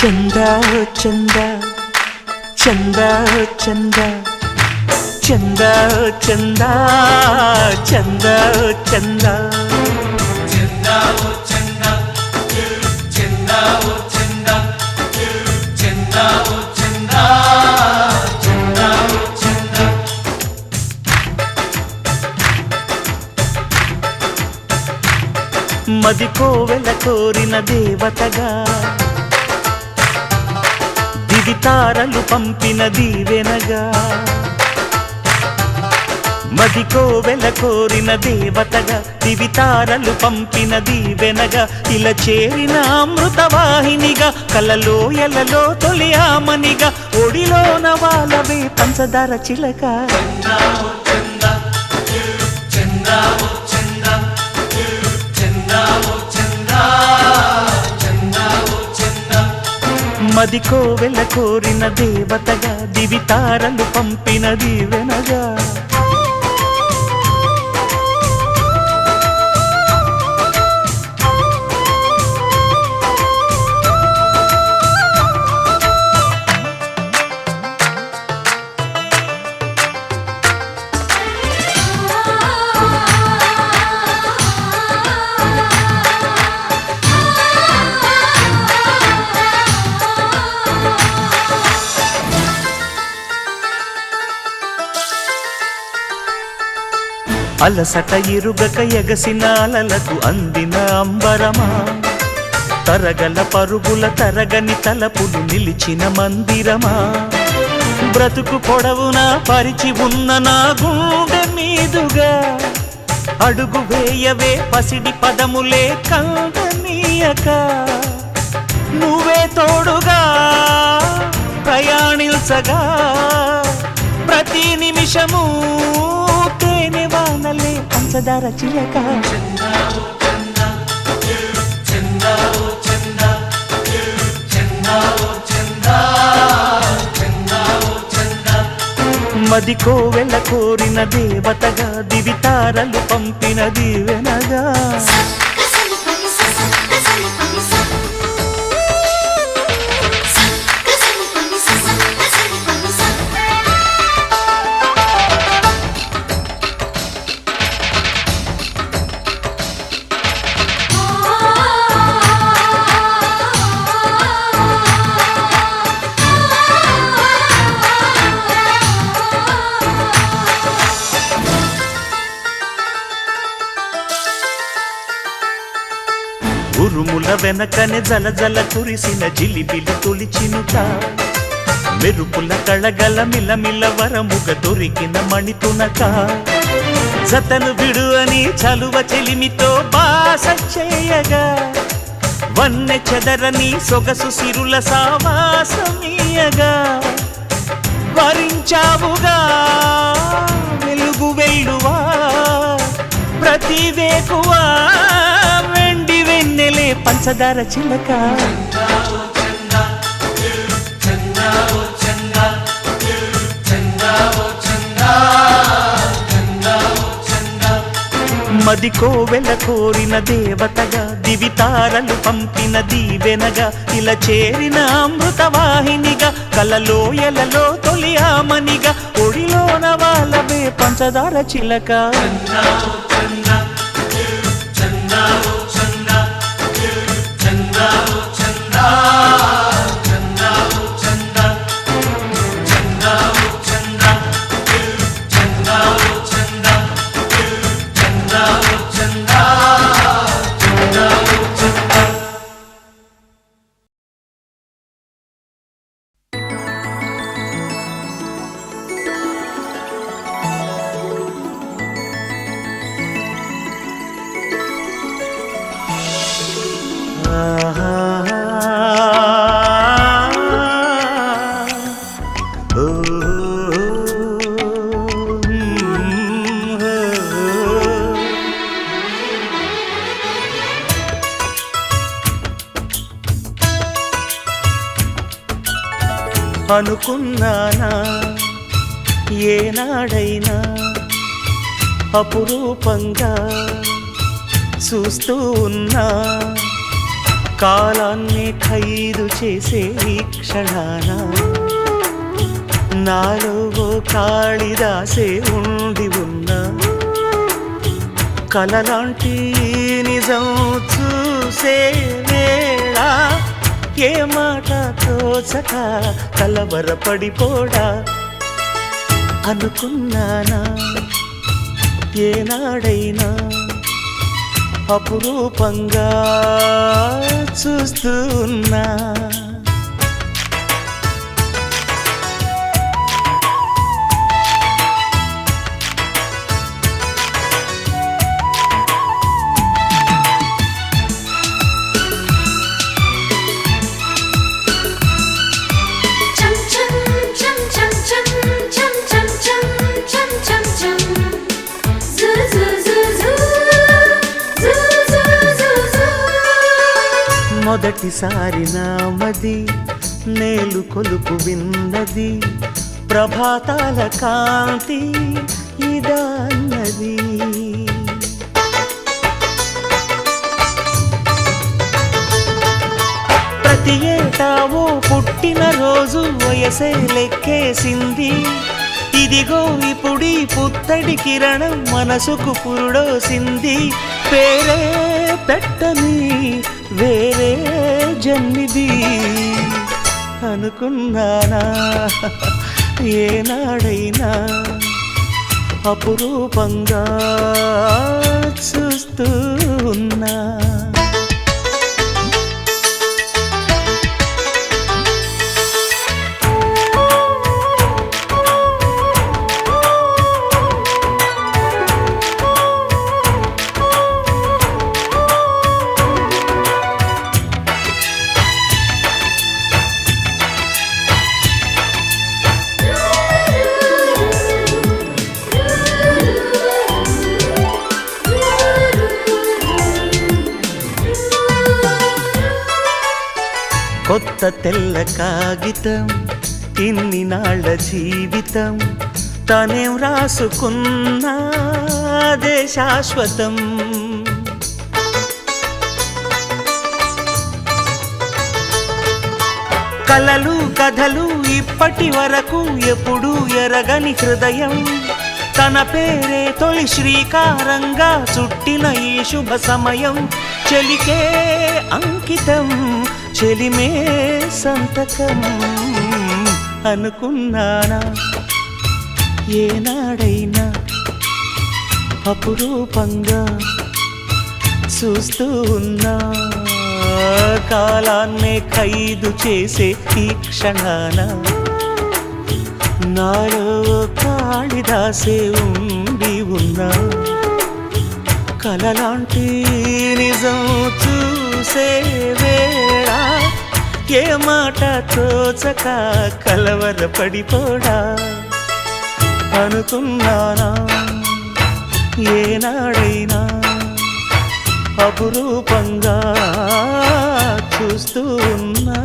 చందా చందా చందా చందా చందా చందా చందా చందా చందా ఓ చందా చందా ఓ చందా చందా ఓ చందా చందా ఓ చందా మది కోవెల కోరిన దేవతగా దివి తారలు పంపిన దీవెనగా మది కోవెల కోరిన దేవతగా దివి తారలు పంపిన దీవెనగా ఇలా చేరిన అమృతవాహినిగా కలలో ఎలలో తొలి ఆమనిగా ఒడిలోన వాలవే పంచదార చిలక చందా ఓ చందా చందా ఓ చందా చందా ఓ చందా చందా ఓ చందా మది కోవెల కోరిన దేవతగా దివి తారలు పంపిన దీవెనగా అలసట ఇరుగక ఎగసిన అలలకు అందిన అంబరమా తరగల పరుగుల తరగని తలపులు నిలిచిన మందిరమా బ్రతుకు పొడవున పరిచి ఉన్న నా గుండె మీదుగా అడుగు వేయవే పసిడి పదములే కందనీయక నువ్వే తోడుగా ప్రయాణించగా ప్రతి నిమిషము తేనె వానలే పంచదార చిలక చందా ఓ చందా చందా ఓ చందా చందా ఓ చందా చందా ఓ చందా మది కోవెల కోరిన దేవతగా దివి తారలు పంపిన దీవెనగా ఉరుముల వెనకనే జల జల కురిసిన జిలిబిలి తొలిచినుక మెరుపుల కళగల మిలమిల వరముగ దొరికిన మణితునక జతను విడు అని చలువ చెలిమితో బాస చేయగా వన్నె చెదరని సొగసు సిరుల సావాసమీయగా వరించావుగా వెలుగు వెల్లువా ప్రతి వేకువా వెండి వెన్నెలే పంచదార చిలక చందా ఓ చందా చందా ఓ చందా చందా ఓ చందా చందా ఓ చందా మది కోవెల కోరిన దేవతగా దివి తారలు పంపిన దీవెనగా ఇలా చేరిన అమృతవాహినిగా కలలో ఎలలో తొలి ఆమనిగా ఒడిలోన వాలవే పంచదార చిలక చందా ఓ చందా చందా ఓ చందా చందా ఓ చందా చందా ఓ చందా చందా ఓ చందా చందా ఓ చందా చందా ఓ చందా చందా ఓ చందా అనుకున్నానా ఏనాడైనా అపురూపంగా చూస్తూ ఉన్నా కాలాన్ని ఖైదు చేసే ఈ క్షణాన నాలో ఓ కాళిదాసే ఉండి ఉన్నా కలలాంటి నిజం చూసే వేళ ఏ మాట తోచక కలవరపడిపోడా అనుకున్నానా ఏనాడైనా అపురూపంగా చూస్తున్నా మొదటిసారి నామది నేలు కొలుపు విన్నది ప్రభాతాల కాంతి ఇదన్నది ప్రతి ఏటా ఓ పుట్టినరోజు వయసే లెక్కేసింది ఇదిగో ఇప్పుడీ పుత్తడి కిరణం మనసుకు పురుడోసింది పేరే పెట్టని వేరే జన్మిది అనుకున్నానా ఏనాడైనా అపురూపంగా చూస్తూ ఉన్నా కొత్త తెల్ల కాగితం ఇన్ని నాళ్ళ జీవితం తనేం రాసుకున్నా అదే శాశ్వతం కలలు కథలు ఇప్పటి వరకు ఎప్పుడూ ఎరగని హృదయం తన పేరే తొలి శ్రీకారంగా చుట్టిన ఈ శుభ సమయం చెలికే అంకితం చెలిమే సంతకం అనుకున్నానా ఏనాడైనా అపురూపంగా చూస్తూ ఉన్నా కాలాన్నే ఖైదు చేసే ఈ క్షణాన నాలో కాళిదాసే ఉండి ఉన్నా కలలాంటి నిజం చూసే వేళ ఏ మాట తోచక కలవరపడిపోడా అనుకున్నానా ఏనాడైనా అపురూపంగా చూస్తూ ఉన్నా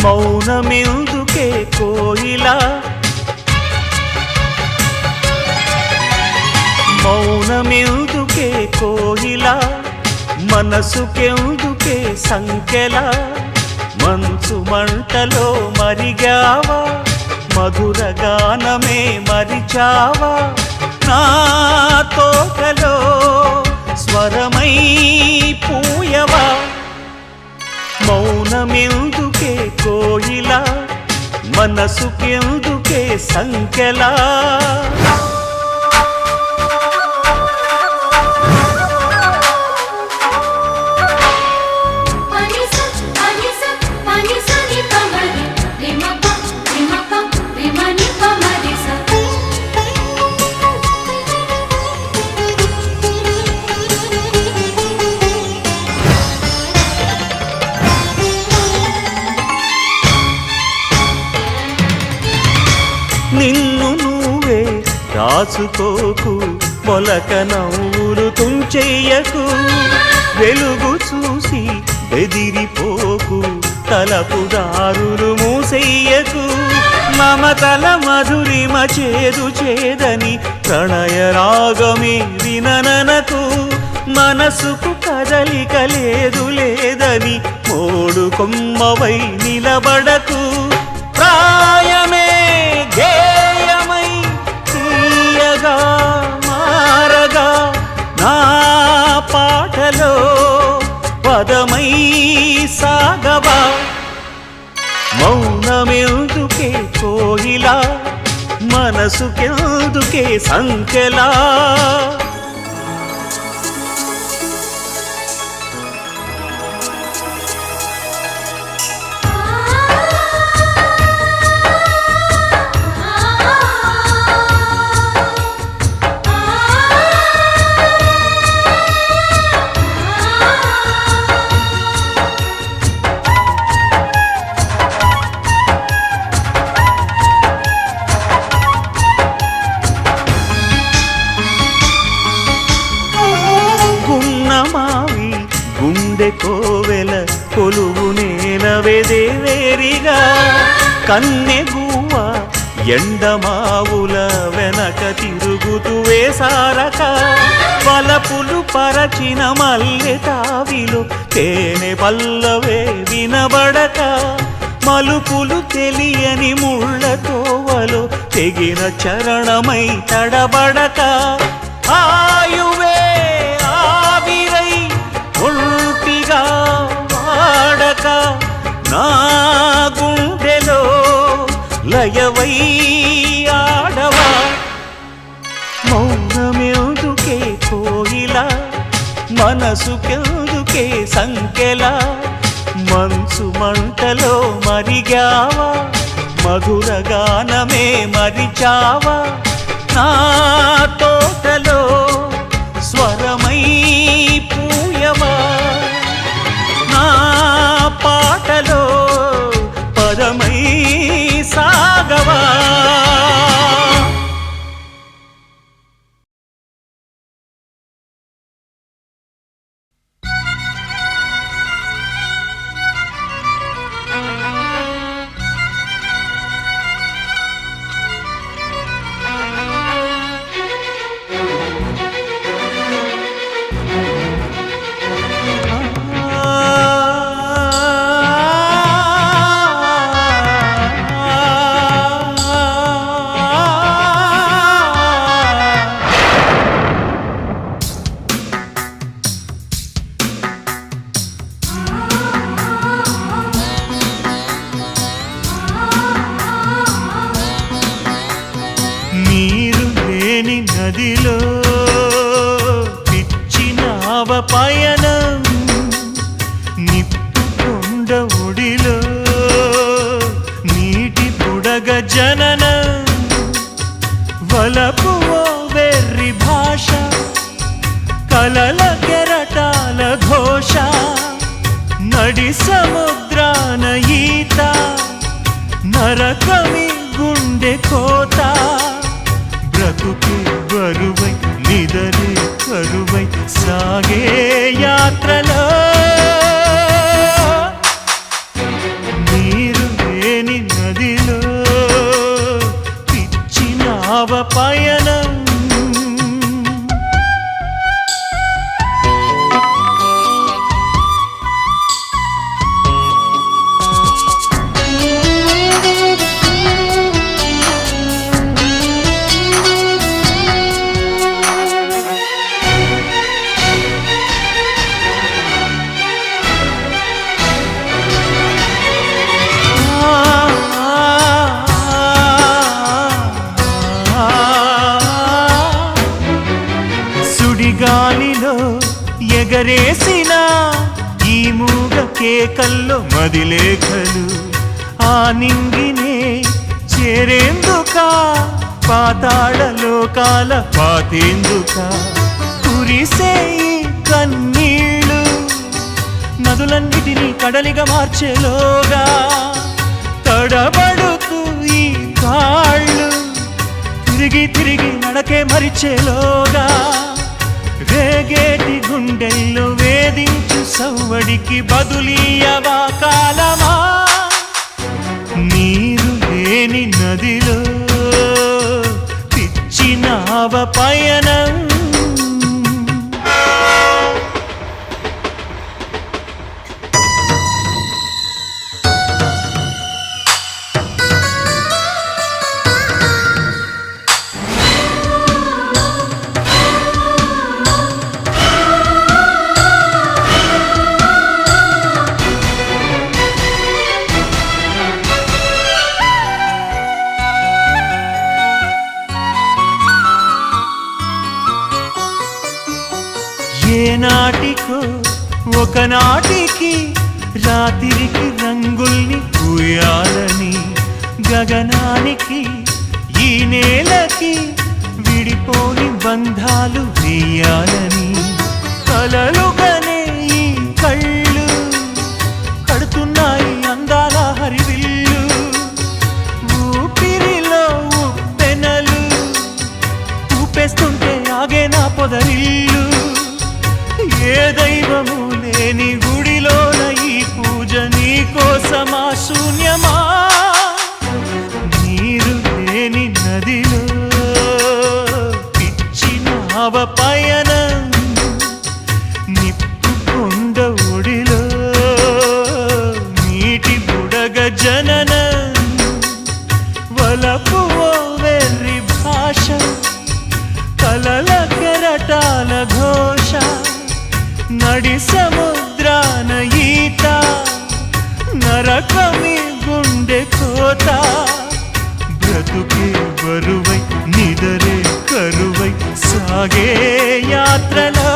మౌనమెందుకే కోయిలా మౌనమెందుకే కోయిలా మనసుకెందుకే సంకెలా మంచు మంటలో మరిగావా మధుర గానమే మరిచావా నా తోటలో స్వరమై పూయవా మౌనమెందుకే కోయిలా మనసుకెందుకే సంకెలా నిన్ను నువ్వే దాచుకోకు మొలక నవ్వులు తుంచెయ్యకు వెలుగు చూసి బెదిరిపోకు తలపు దారులు మూసెయ్యకు మమతల మధురిమ చేదు చేదని ప్రణయ రాగమే వినననకు మనసుకు కదలిక లేదు లేదని మోడు కొమ్మవై నిలబడకు ప్రాయమే గేయమై తీయగా మారగా నా పాటలో పదమై సాగవా మౌనమెందుకే కోయిలా మనసుకెందుకే సంకెలా గుండె కోవెల కొలువు నేలవేదేవేరిగా కన్నెగువ ఎండమావుల వెనక తిరుగుతూ వేసారక వలపులు పరచిన మల్లె తావిలో తేనె పల్లవే వినబడక మలుపులు తెలియని ముళ్ళ తోవలో తెగిన చరణమై తడబడక ఆయువే ఆవిరై ఒంటిగా వాడక నా గుండెలో లయవై ఆడవా మౌనమెందుకే కోయిలా మనసుకెందుకే సంకెలా మంచు మంటలో మరిగావా మధుర గానమే మరిచావా నా తోటలో స్వరమై పూయవా నా పాటలో పదమై సాగవా నదిలో పిచ్చినావ పయనం నిప్పుకొండ ఒడిలో నీటి బుడగ జననం వలపు ఓ వెర్రి భాష కలల కెరటాల ఘోష నడి సముద్రాన ఈత నరకమి గుండె కోత బ్రతుకు బరువై నిదరే కరువై సాగే యాత్రలో నీరు లేని నదిలో పిచ్చినావ పయనం గాలిలో ఎగరేసిన ఈ మూగ కేకల్లో మదిలేఖలు ఆ నింగినే చేరేందుక పాతాళ లోకాల పాతేందుక కురిసే కన్నీళ్ళు నదులన్నిటినీ కడలిగా మార్చేలోగా తడబడుతూ ఈ కాళ్ళు తిరిగి తిరిగి నడకే మరిచేలోగా రేగేటి గుండెల్లో వేధించు సవ్వడికి బదులీయవా కాలమా నీరు లేని నదిలో పిచ్చినావ పయనం ఏనాటికో ఒకనాటికి రాత్రికి రంగుల్ని పూయాలని గగనానికి ఈ నేలకి విడిపోని బంధాలు వేయాలని కలలుగానే ఈ కళ్ళు కడుతున్నాయి అందాల హరివిల్లు ఊపిరిలో ఉప్పెనలు ఊపేస్తుంటే ఆగే నా పొదరిల్లు ఏ దైవము లేని గుడిలోన ఈ పూజ నీ కోసమా శూన్యమా నీరు లేని నదిలో పిచ్చినావ పయనం నిప్పు కొండ ఒడిలో నీటి బుడగ జననం వలపు ఓ వెర్రి భాష కలల కెరటాల ఘోష నడి సముద్రాన ఈత నరకమి గుండె కోత బ్రతుకే బరువై నిదరే కరువై సాగే యాత్రలో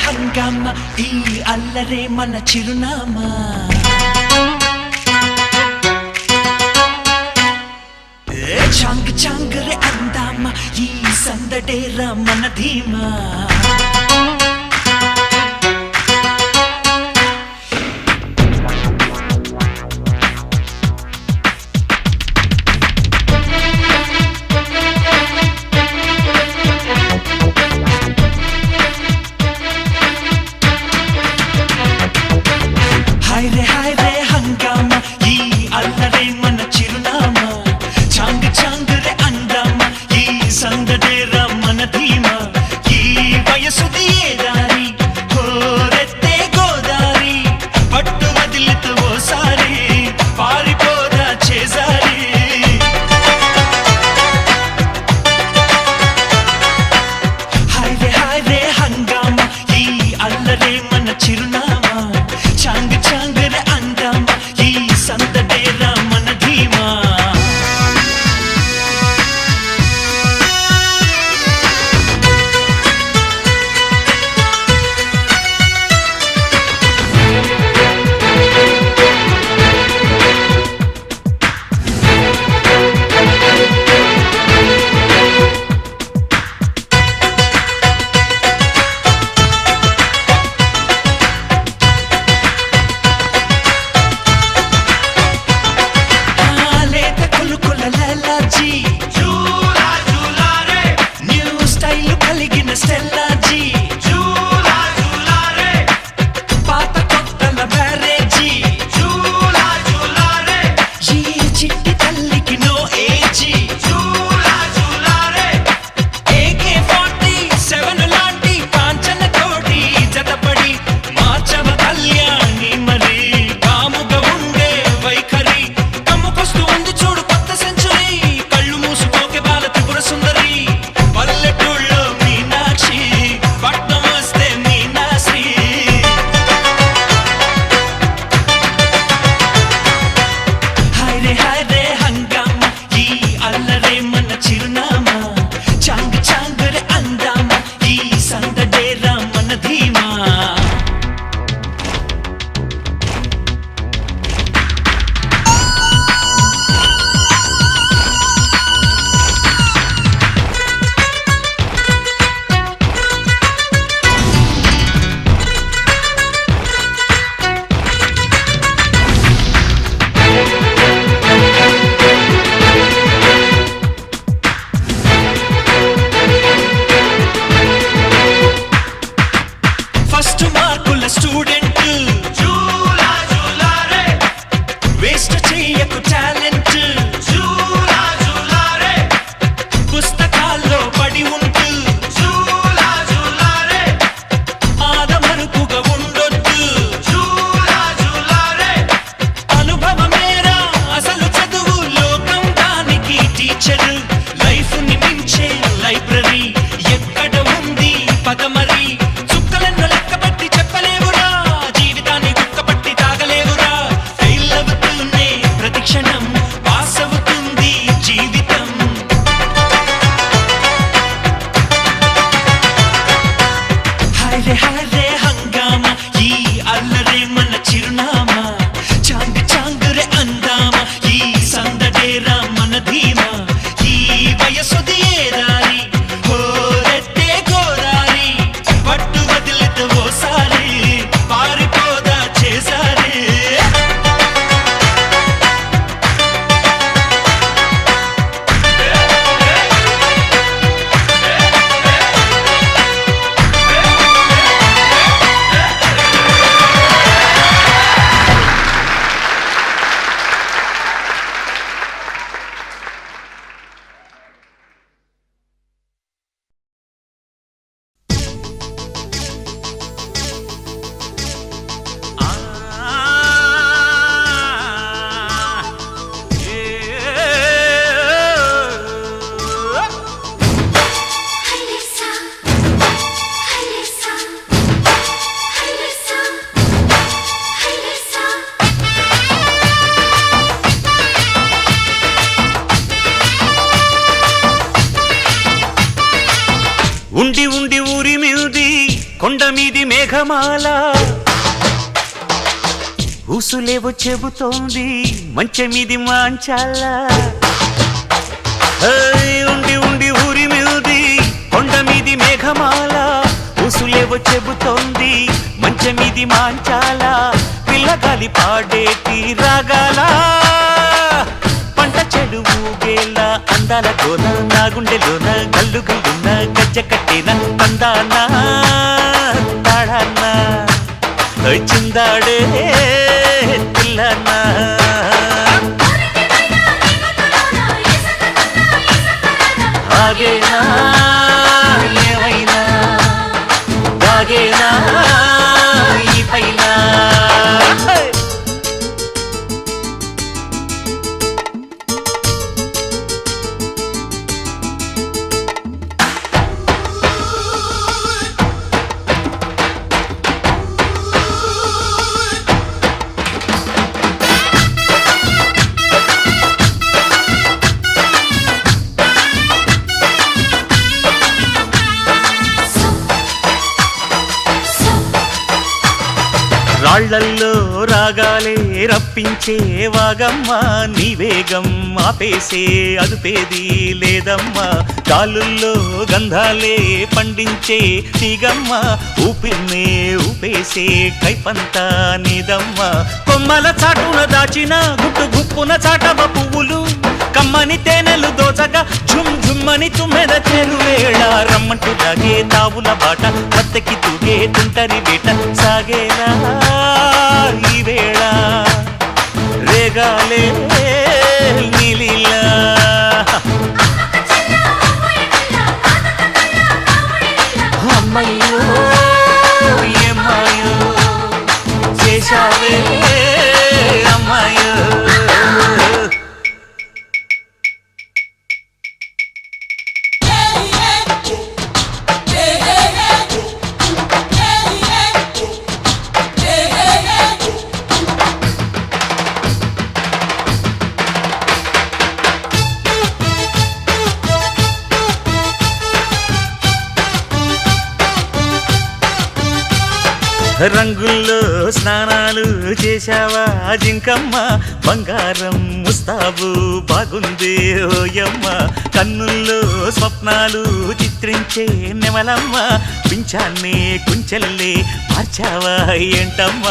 హంగామా ఈ అల్లరే మన చిరునామా చాంగ్ చాంగ్ రే అందామా ఈ సందడేరా మన ధీమా హాయ్ రే హంగామా ఈ అల్లరే మన చిరునామా చాంగ్ చాంగ్ రే అందామా ఈ సందడేరా మన ధీమా ఈ వయసు ఉండి ఉండి ఊరి మీది కొండ మీది మేఘమాల ఊసులేవో చెబుతోంది మంచె మీది మాంచాల ఉండి ఉండి ఊరి మీది కొండ మీది మేఘమాల ఊసులేవో చెబుతోంది మంచె మీది మాంచాల పిల్లగాలి పాడేటి రాగాల పంట చెడువు గేల అందాల కోన నా గుండెలోన గల్లు గల్లున్న గజ్జ కట్టిన అందానా తాడానా చిందాడే పిల్లనా ఆగేనా ఏమైనా దాగేనా ఈ పైన రాళ్లల్లో రాగాలే రప్పించే వాగమ్మ నీ వేగం ఆపేసే అదుపేది లేదమ్మా గాలుల్లో గంధాలే పండించే తీగమ్మ ఊపిన్నే ఊపేసే కైపంతా నీదమ్మ కొమ్మల చాటున దాచిన గుట్టు గుప్పున చాటవ పువ్వులు కమ్మని తేనెలు దోచగా ఝుమ్ ఝుమ్మని తుమ్మెద చెరువేళ రమ్మంటూ దాగే తావుల బాట వద్దకి తూగే తుంటరి వేట సాగేలా ఈ వేళ రేగాలే నీలిలా అమ్మయ్యో ఏమాయో చేశావే అమ్మాయో రంగుల్లో స్నానాలు చేశావా జింకమ్మ బంగారం ముస్తాబు బాగుంది ఓయమ్మ కన్నుల్లో స్వప్నాలు చిత్రించే నెమలమ్మ పింఛాన్ని కుంచెల్లే మార్చావా ఏంటమ్మ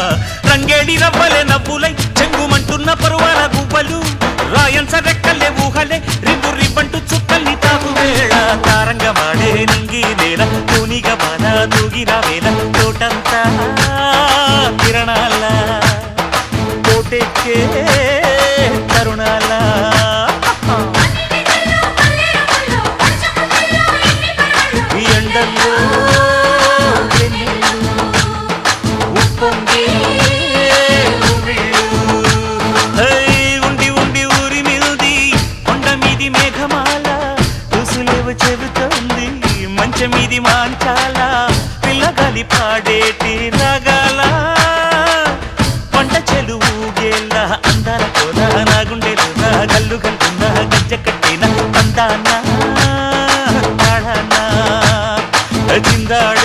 రంగేడి రవ్వలే నవ్వులై చెంగుమంటున్న పరువాల గువ్వలు రాయంస రెక్కలే ఊహలే రిబ్బు రిబ్బంటు చుక్కల్ని తాగు వేళ తారంగమాడే నింగి నేల తూనిగా బాల దూగిరా వేల తోటంతా కిరణాల కోటెక్కే తరుణాల ఎండల్లో ఉప్పొంగే ఉండి ఉండి ఊరి మీది కొండ మీది మేఘమాల ఊసులేవు చెబుతోంది మంచె మీది మాంచాల పిల్లగాలి పాడేటి రాగాల పంట చెలువు గేల అందాల కోన నా గుండెలోన గల్లు గల్లున్న గజ్జ కట్టిన అందానా చిందాడ